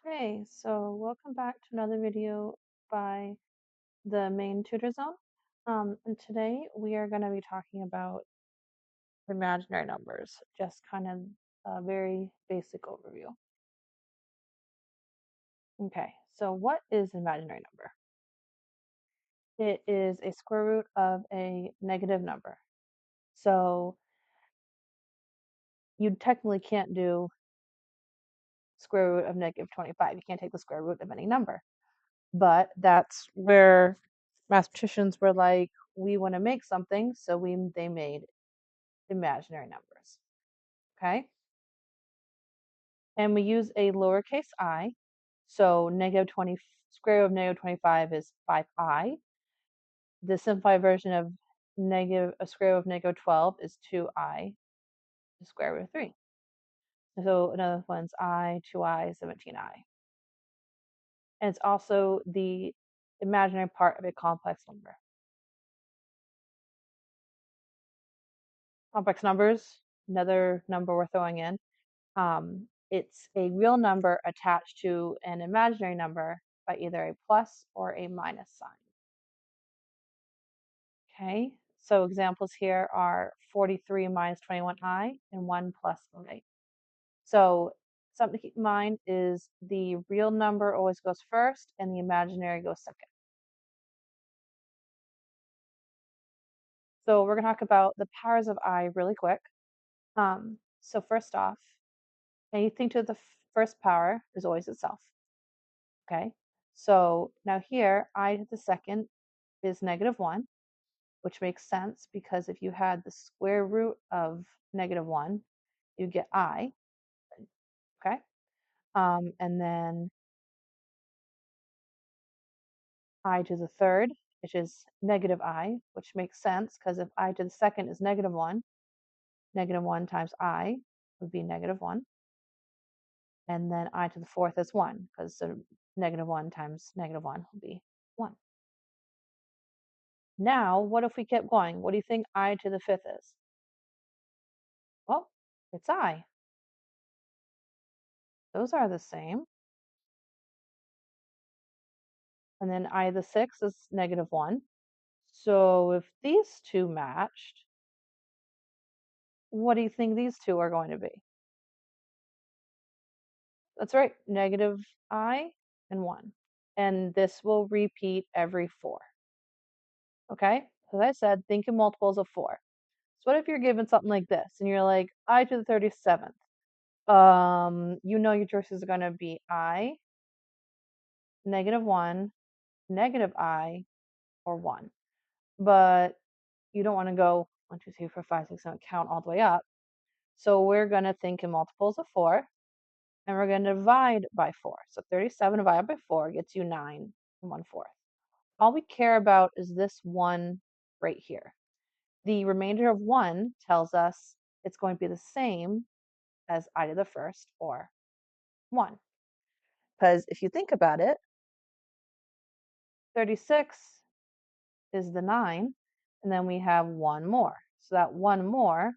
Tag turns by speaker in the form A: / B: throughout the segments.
A: Hey, so welcome back to another video by the main tutor zone. And today we are going to be talking about imaginary numbers, just kind of a very basic overview. Okay, so what is an imaginary number? It is a square root of a negative number. So you technically can't do square root of negative 25. You can't take the square root of any number. But that's where mathematicians were like, we want to make something, so they made imaginary numbers. Okay? And we use a lowercase I. So negative 20, square root of negative 25 is 5i. The simplified version of a square root of negative 12 is 2i, the square root of 3. So another one's I, 2i, 17i. And it's also the imaginary part of a complex number. Complex numbers, another number we're throwing in. It's a real number attached to an imaginary number by either a plus or a minus sign. Okay, so examples here are 43 minus 21i and 1 plus i. So something to keep in mind is the real number always goes first and the imaginary goes second. So we're going to talk about the powers of I really quick. So first off, anything to the first power is always itself. Okay, so now here I to the second is negative 1, which makes sense because if you had the square root of negative 1, you get I. Okay, and then I to the third, which is negative I, which makes sense because if I to the second is negative 1 times I would be negative 1. And then I to the fourth is 1 because so negative 1 times negative 1 will be 1. Now, what if we kept going? What do you think I to the fifth is? Well, it's I. Those are the same. And then I to the sixth is negative 1. So if these two matched, what do you think these two are going to be? That's right, negative I and 1. And this will repeat every 4. Okay? As I said, think in multiples of 4. So what if you're given something like this and you're like, I to the 37th? You know your choices are going to be I, negative 1, negative I, or 1. But you don't want to go 1, 2, 3, 4, 5, 6, 7, count all the way up. So we're going to think in multiples of 4, and we're going to divide by 4. So 37 divided by 4 gets you 9 and 1/4. All we care about is this 1 right here. The remainder of 1 tells us it's going to be the same as I to the first, or 1. Because if you think about it, 36 is the 9, and then we have 1 more. So that 1 more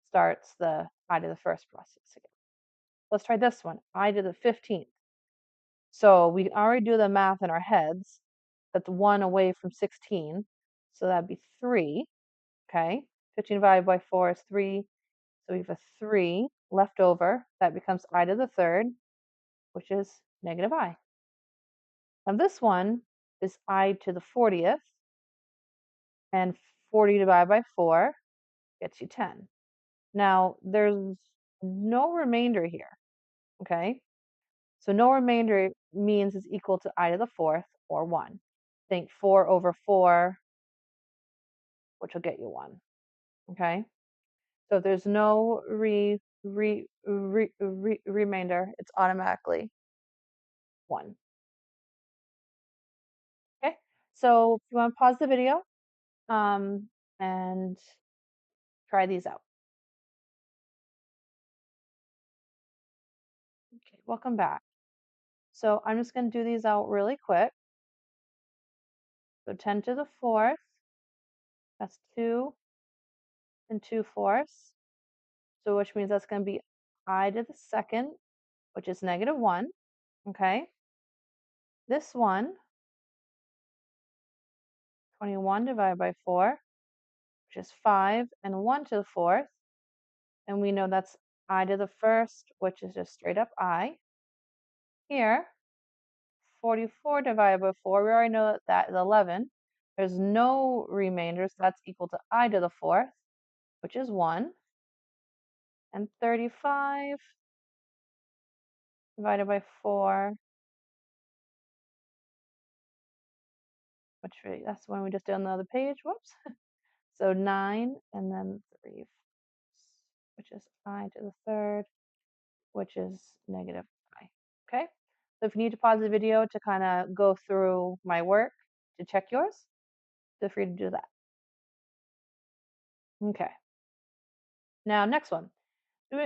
A: starts the I to the first process again. Let's try this one, I to the 15th. So we can already do the math in our heads. That's 1 away from 16, so that'd be 3. Okay, 15 divided by 4 is 3, so we have a 3 left over. That becomes I to the third, which is negative I. Now this one is I to the 40th, and 40 divided by 4 gets you 10. Now there's no remainder here, okay? So no remainder means it's equal to I to the fourth, or 1. Think 4 over 4, which will get you 1, okay? So if there's no remainder, it's automatically 1. Okay, so if you want to pause the video and try these out. Okay, welcome back. So I'm just going to do these out really quick. So 10 to the fourth, that's 2 and 2/4. So which means that's going to be I to the second, which is negative 1. Okay, this one, 21 divided by 4, which is 5, and 1 to the 4th. And we know that's I to the first, which is just straight up I. Here, 44 divided by 4, we already know that that is 11. There's no remainder, so that's equal to I to the 4th, which is 1. And 35 divided by 4, which that's when we just did on the other page. Whoops. So 9 and then 3, which is I to the 3rd, which is negative I. Okay? So if you need to pause the video to kind of go through my work to check yours, feel free to do that. Okay. Now, next one.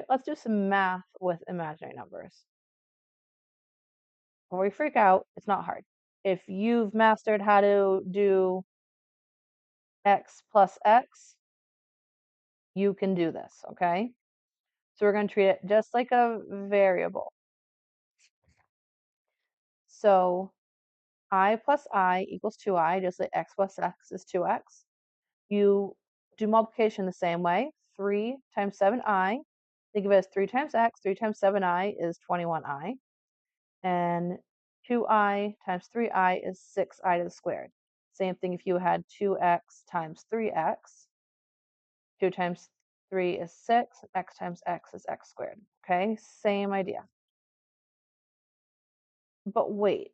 A: Let's do some math with imaginary numbers. Before we freak out, it's not hard. If you've mastered how to do x plus x, you can do this, okay? So we're going to treat it just like a variable. So I plus I equals 2I, just like x plus x is 2x. You do multiplication the same way. 3 times 7I, think of it as 3 times x, 3 times 7I is 21I. And 2I times 3I is 6I to the squared. Same thing if you had 2x times 3x. 2 times 3 is 6, x times x is x squared. Okay, same idea. But wait,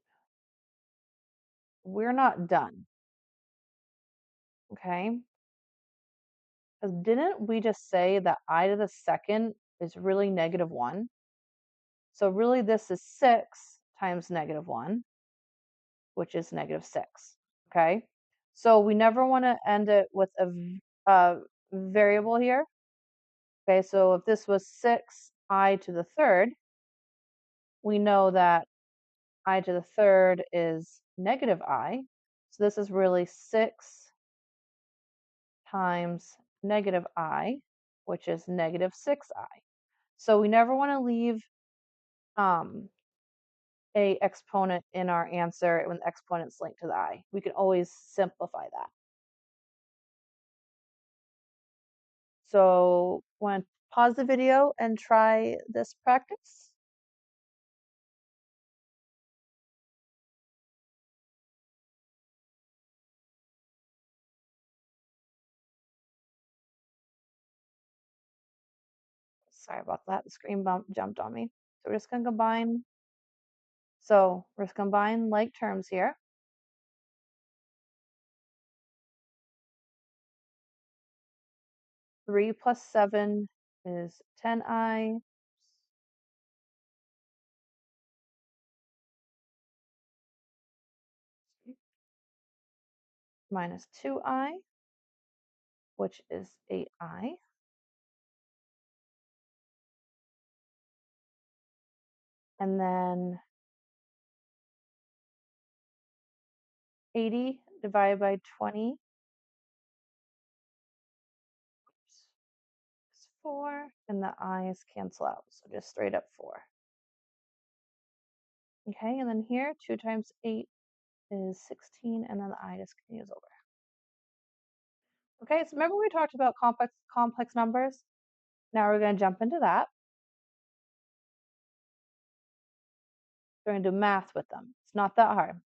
A: we're not done. Okay? Because didn't we just say that I to the second is really negative 1? So really this is 6 times negative 1, which is negative 6. Okay? So we never want to end it with a variable here. Okay, so if this was 6I to the third, we know that I to the third is negative I. So this is really 6 times negative I, which is negative 6I. So we never want to leave a exponent in our answer when the exponent's linked to the I. We can always simplify that. So want to pause the video and try this practice? Sorry about that. The screen jumped on me. So we're just going to combine. So we're just combine like terms here. Three plus 7 is 10I. Minus 2I, which is 8I. And then 80 divided by 20 is 4, and the i's cancel out, so just straight up 4. Okay, and then here 2 times 8 is 16, and then the I just continues over. Okay, so remember we talked about complex numbers? Now we're going to jump into that. We're going to do math with them. It's not that hard.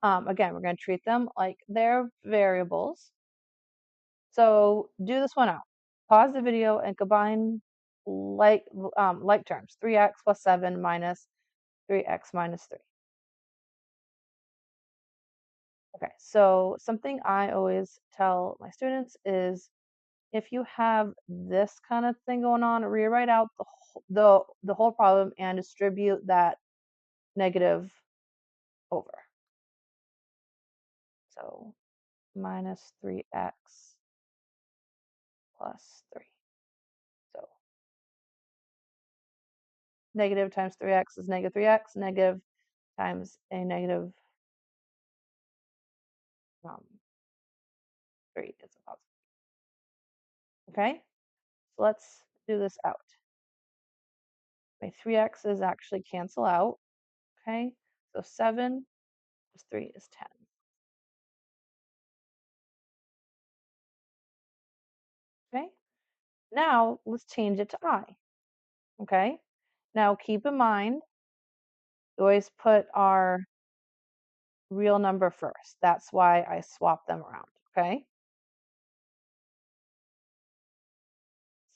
A: Again, we're going to treat them like they're variables. So do this one out. Pause the video and combine like terms. 3x plus 7 minus 3x minus 3. Okay, so something I always tell my students is if you have this kind of thing going on, rewrite out the whole problem and distribute that negative over. So minus 3x plus 3. So negative times 3x is negative 3x. Negative times a negative 3 is a positive. Okay, so let's do this out. My 3x's actually cancel out Okay, so 7 plus 3 is 10. Okay, now let's change it to I. Okay, now keep in mind, we always put our real number first. That's why I swap them around. Okay,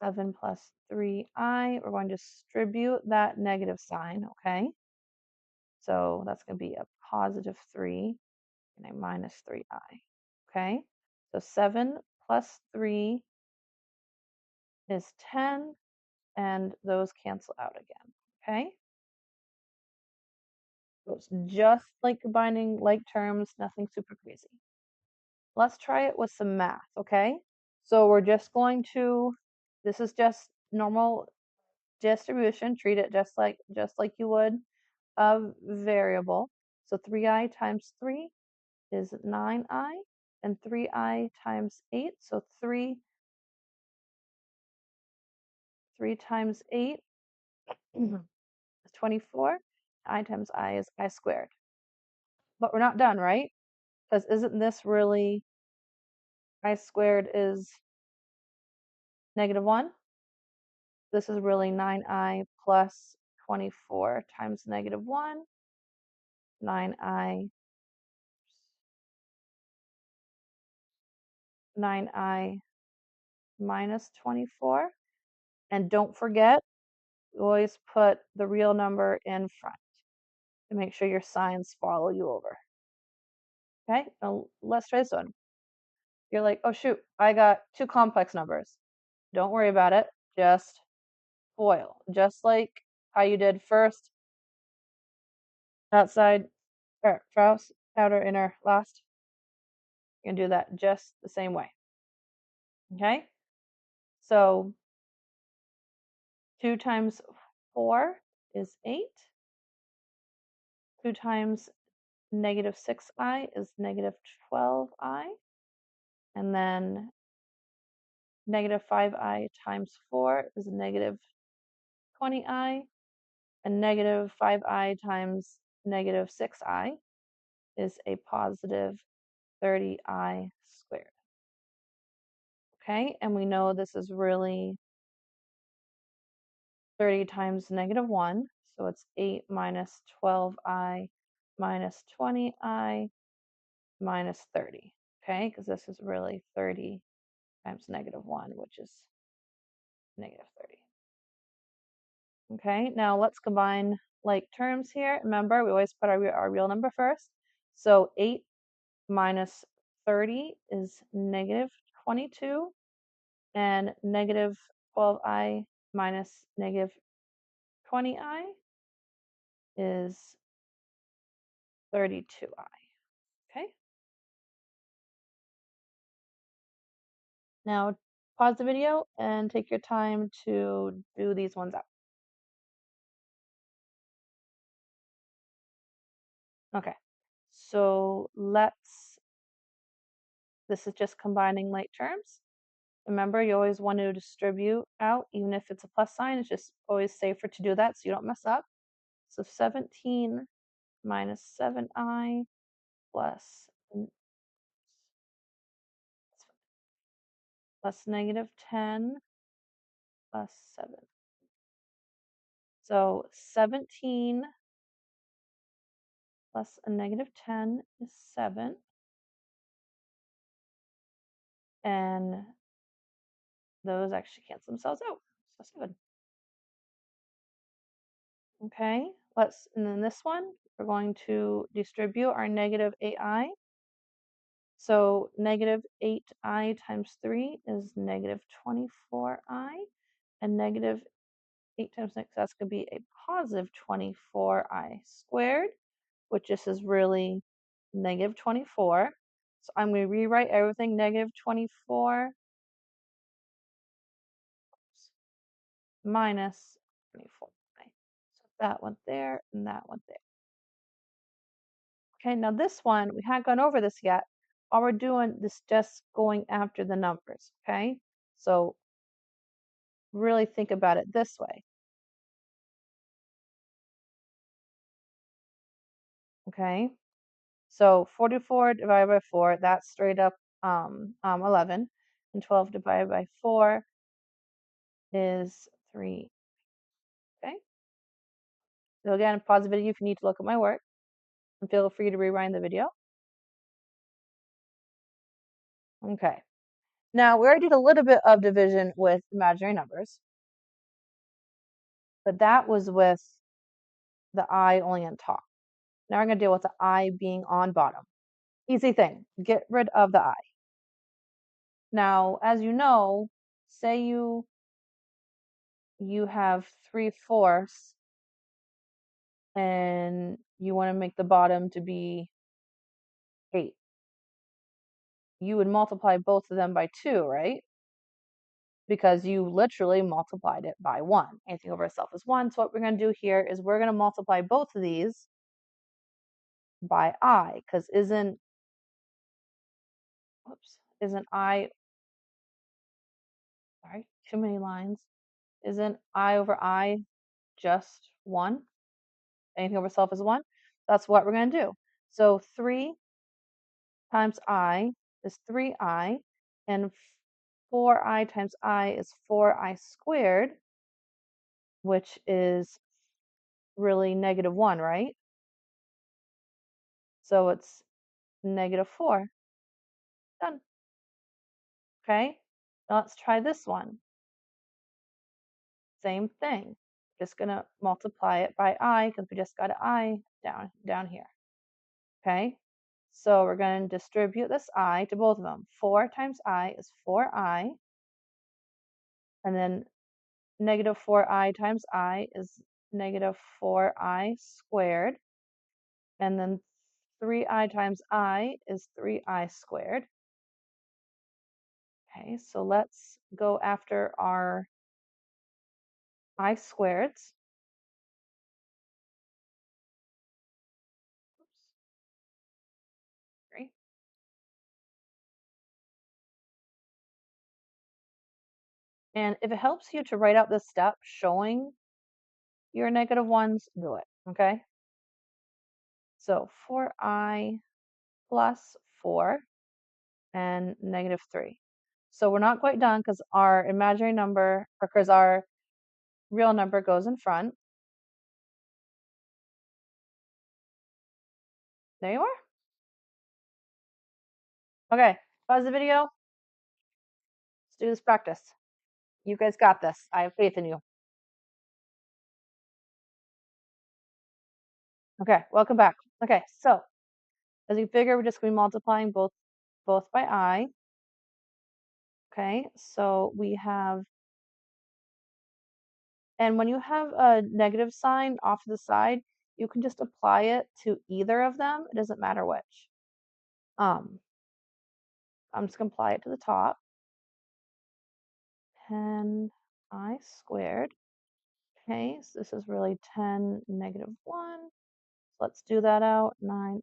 A: 7 plus 3i, we're going to distribute that negative sign. Okay, so that's going to be a positive 3 and a minus 3i. Okay, so 7 plus 3 is 10, and those cancel out again. Okay, so it's just like combining like terms, nothing super crazy. Let's try it with some math. Okay, so we're just going to, this is just normal distribution, treat it just like you would a variable. So 3i times 3 is 9i, and 3i times 8, so 3 times 8 is 24. I times I is I squared. But we're not done, right? Because isn't this really I squared is -1? This is really 9i plus 24 times -1. 9i 9i minus 24. And don't forget, always put the real number in front to make sure your signs follow you over. Okay, now let's try this one. You're like, oh shoot, I got two complex numbers. Don't worry about it. Just FOIL. Just like how you did first, outside, or Faust, outer, inner, last. You're going to do that just the same way. Okay? So 2 times 4 is 8. 2 times -6i is -12i. And then -5i times 4 is -20i. And -5i times -6i is a positive 30i squared. Okay, and we know this is really 30 times -1, so it's 8 minus 12i minus 20i minus 30. Okay, because this is really 30 times -1, which is -30. Okay, now let's combine like terms here. Remember, we always put our real number first. So 8 minus 30 is -22, and -12i minus -20i is 32i. Okay, now pause the video and take your time to do these ones out. Okay, so this is just combining like terms. Remember, you always want to distribute out, even if it's a plus sign. It's just always safer to do that so you don't mess up. So 17 minus 7i plus -10 plus 7. So 17 plus a -10 is 7. And those actually cancel themselves out. So 7. Okay, and then this one, we're going to distribute our -8i. So -8i times 3 is -24i. And -8 times next, that's going to be a positive 24i squared, which this is really -24. So I'm going to rewrite everything -24 minus 24. So that one there and that one there. Okay, now this one, we haven't gone over this yet. All we're doing is just going after the numbers, okay? So really think about it this way. Okay, so 44 divided by 4, that's straight up 11, and 12 divided by 4 is 3. Okay, so again, pause the video if you need to look at my work, and feel free to rewind the video. Okay, now we already did a little bit of division with imaginary numbers, but that was with the I only on top. Now we're going to deal with the I being on bottom. Easy thing, get rid of the I. Now, as you know, say you have 3/4 and you want to make the bottom to be 8. You would multiply both of them by 2, right? Because you literally multiplied it by 1. Anything over itself is 1. So what we're going to do here is we're going to multiply both of these by I, because isn't I, sorry, too many lines. Isn't I over I just 1? Anything over itself is 1. That's what we're going to do. So 3 times I is 3I, and 4I times I is 4I squared, which is really -1, right? So it's -4. Done. Okay, now let's try this one. Same thing. Just going to multiply it by I because we just got an I down here. Okay, so we're going to distribute this I to both of them. 4 times I is 4I, and then -4I times I is -4I squared, and then 3I times I is 3I squared. Okay, so let's go after our I squareds. Oops, sorry. And if it helps you to write out this step showing your -1s, do it, okay? So 4I plus 4 and -3. So we're not quite done because our imaginary number, or because our real number goes in front. There you are. Okay, pause the video. Let's do this practice. You guys got this. I have faith in you. Okay, welcome back. Okay, so as you figure, we're just going to be multiplying both by I. Okay, so we have, and when you have a negative sign off to the side, you can just apply it to either of them. It doesn't matter which. I'm just going to apply it to the top. 10I squared. Okay, so this is really 10 -1. So let's do that out. 9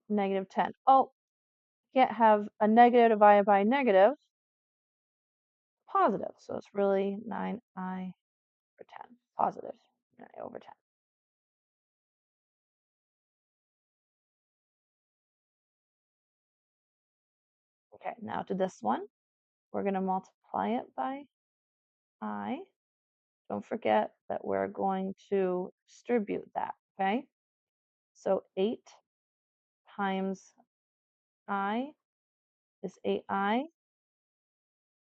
A: -10. Oh, can't have a negative divided by a negative. Positive. So it's really 9I over 10. Positive 9 over 10. Okay, now to this one. We're going to multiply it by I. Don't forget that we're going to distribute that, okay? So 8 times I is 8I,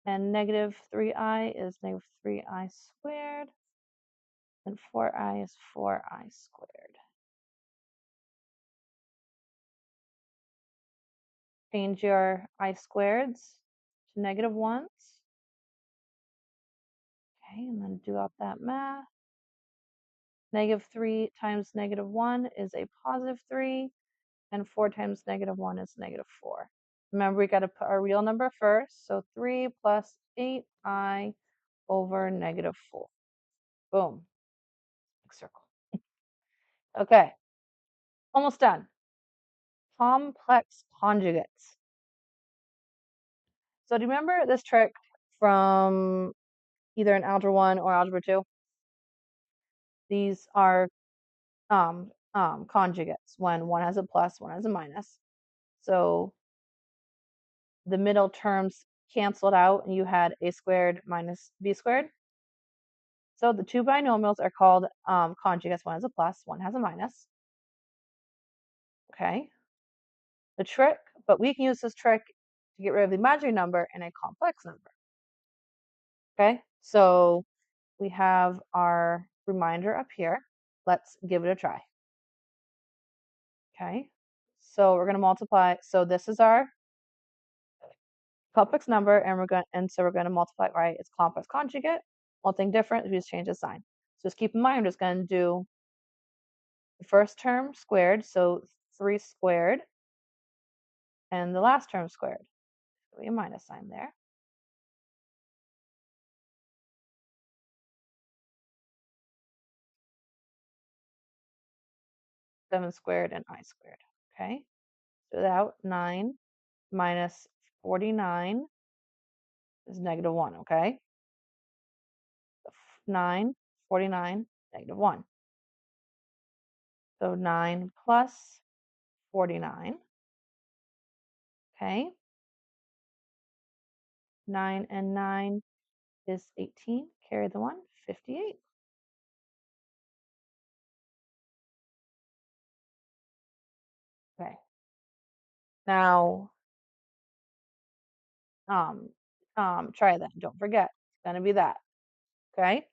A: and -3I is -3I squared, and 4I is 4I squared. Change your I squareds to -1s. Okay, and then do out that math. -3 times -1 is a +3, and 4 times -1 is -4. Remember, we got to put our real number first. So 3 plus 8I over -4. Boom. Big circle. Okay. Almost done. Complex conjugates. So do you remember this trick from either in Algebra 1 or Algebra 2? These are conjugates when one has a plus, one has a minus. So the middle terms canceled out and you had a squared minus b squared. So the two binomials are called conjugates. One has a plus, one has a minus. Okay. The trick, but we can use this trick to get rid of the imaginary number and a complex number. Okay. So we have our reminder up here. Let's give it a try. Okay. So we're going to multiply. So this is our complex number, and we're going to multiply it, right? It's complex conjugate. One thing different, we just change the sign. So just keep in mind, I'm just going to do the first term squared, so 3 squared, and the last term squared. So we have a minus sign there. Seven squared and I squared. Okay. So that 9 minus 49 is negative 1. Okay. 9, 49, negative 1. So 9 plus 49. Okay. 9 and 9 is 18. Carry the 1, 58. Okay. Now, try that. Don't forget. It's going to be that. Okay.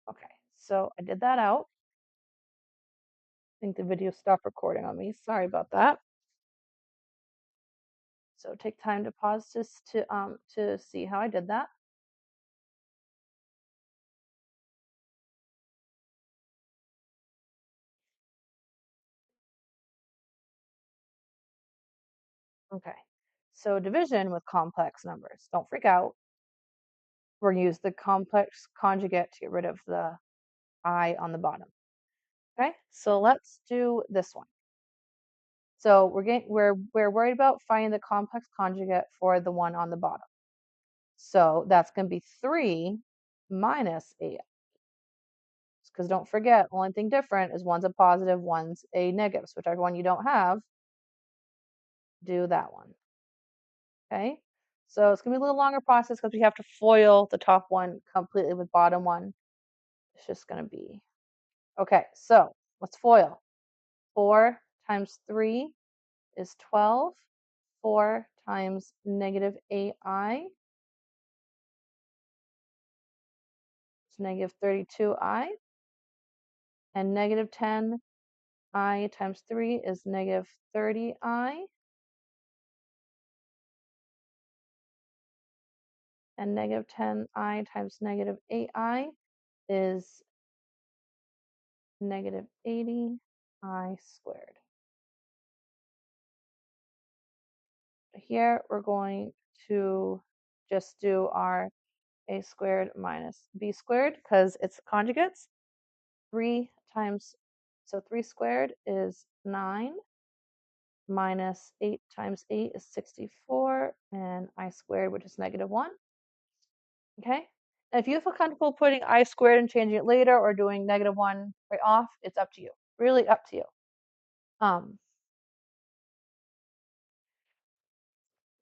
A: Okay. So I did that out. I think the video stopped recording on me. Sorry about that. So take time to pause this to see how I did that. Okay. So division with complex numbers. Don't freak out. We're going to use the complex conjugate to get rid of the I on the bottom. Okay. So let's do this one. So we're worried about finding the complex conjugate for the one on the bottom. So that's going to be 3 minus 8. Because don't forget, only thing different is one's a positive, one's a negative. So whichever one you don't have, do that one. Okay. So it's going to be a little longer process because we have to FOIL the top one completely with bottom one. It's just going to be. Okay. So let's FOIL. 4 times 3 is 12. 4 times negative 8i is negative 32i. And negative 10i times 3 is negative 30i. And negative 10i times negative 8i is negative 80i squared. Here we're going to just do our a squared minus b squared because it's conjugates. 3 times, so 3 squared is 9 minus 8 times 8 is 64 and I squared, which is negative 1. Okay. And if you feel comfortable putting I squared and changing it later or doing negative 1 right off, it's up to you. Really up to you.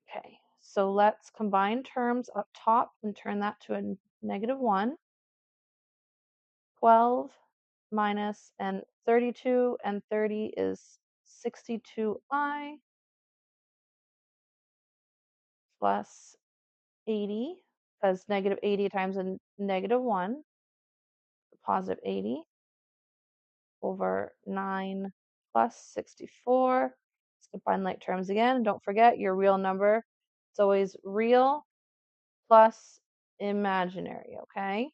A: Okay, so let's combine terms up top and turn that to a negative 1. 12 minus, and 32 and 30 is 62i plus 80, because negative 80 times a negative 1, positive 80, over 9 plus 64. Let's combine like terms again. Don't forget your real number. It's always real plus imaginary, okay?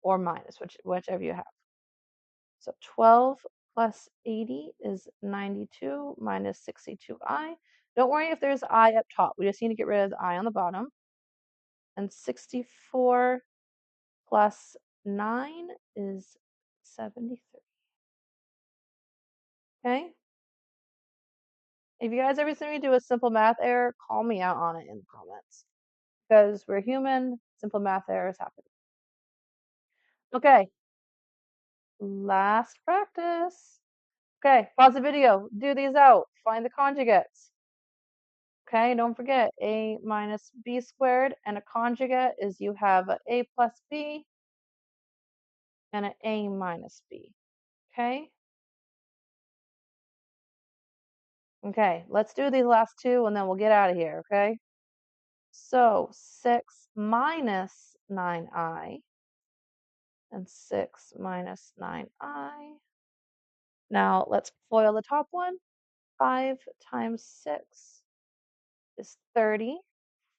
A: Or minus, whichever you have. So 12 plus 80 is 92 minus 62i. Don't worry if there's I up top. We just need to get rid of the I on the bottom. And 64 plus 9 is 73. Okay? If you guys ever see me do a simple math error, call me out on it in the comments. Because we're human, simple math errors happen. Okay. Last practice. Okay, pause the video. Do these out. Find the conjugates. Okay, don't forget a minus b squared, and a conjugate is you have a plus b and an a minus b. Okay? Okay, let's do these last two and then we'll get out of here, okay? So 6 minus 9i and 6 minus 9i. Now let's FOIL the top one. 5 times 6 is 30.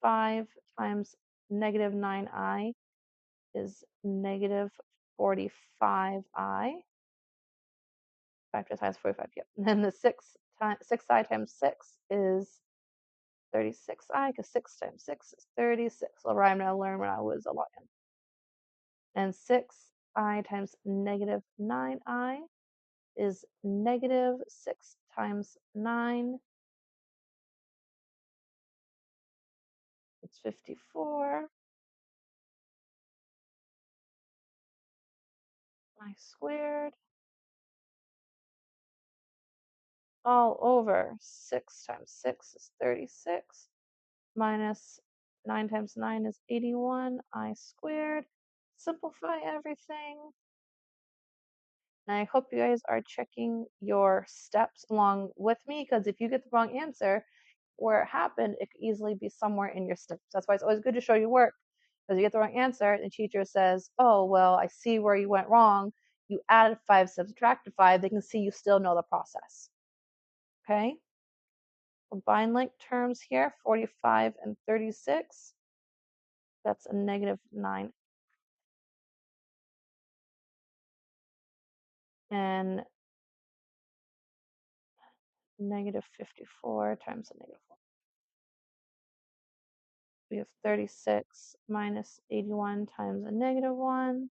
A: 5 times negative 9i is negative 45i. 5 times 45, yep. And then the 6i times 6 is 36i, because 6 times 6 is 36. A rhyme I learned when I was a lot younger. And 6i times negative 9i is negative 6 times 9. It's 54. I squared all over 6 times 6 is 36. Minus 9 times 9 is 81. I squared. Simplify everything. And I hope you guys are checking your steps along with me, because if you get the wrong answer where it happened, it could easily be somewhere in your steps. That's why it's always good to show your work. Because you get the wrong answer, the teacher says, oh, well, I see where you went wrong. You added 5, subtracted 5. They can see you still know the process. Okay? Combine like terms here, 45 and 36. That's a negative 9. And negative 54 times a negative 1. We have 36 minus 81 times a negative 1.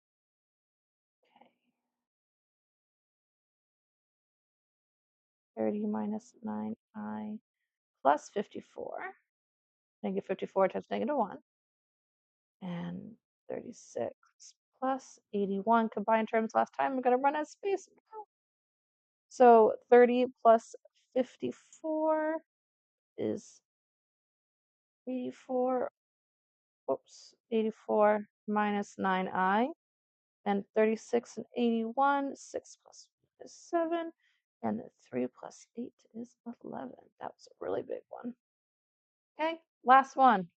A: Okay. 30 minus 9i plus 54. Negative 54 times negative 1. And 36 plus 81. Combined terms last time. I'm going to run out of space. So 30 plus 54 is 84. Oops. 84 minus 9i. And 36 and 81, 6 plus 1 is 7, and 3 plus 8 is 11. That was a really big one. Okay, last one.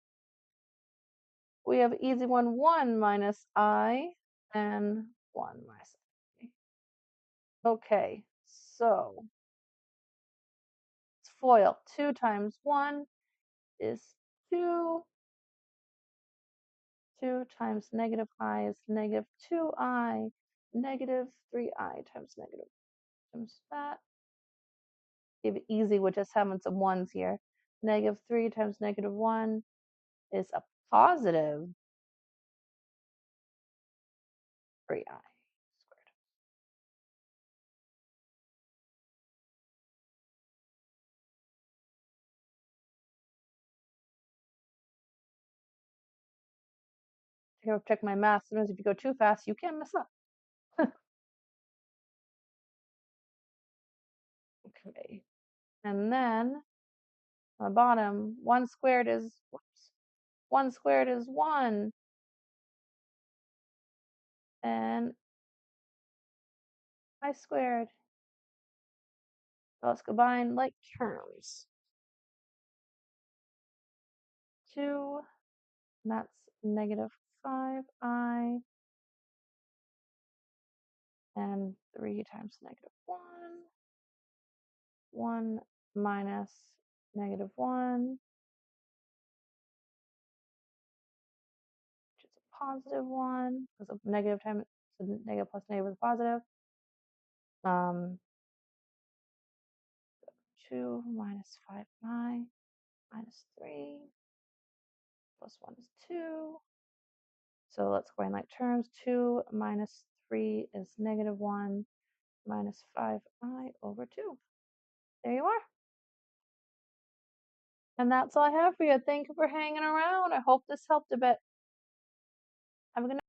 A: We have easy one, 1 minus I, and 1 minus I. Okay, so let's FOIL. 2 times 1 is 2. 2 times negative I is negative 2i. Negative 3i times negative times that. Give it easy with just having some ones here. Negative 3 times negative 1 is a positive 3i squared. Check my math. Sometimes if you go too fast, you can mess up. Okay. And then on the bottom, 1 squared is, whoops, 1 squared is 1. And I squared. So let's combine like terms. 2, and that's negative 5i. And 3 times negative 1. 1 minus negative 1, which is a positive 1, because a negative times, so negative plus negative is positive. 2 minus 5i minus 3 plus 1 is 2. So let's go in like terms. 2 minus 3 is negative 1 minus 5I over 2. There you are. And that's all I have for you. Thank you for hanging around. I hope this helped a bit. Have a good night.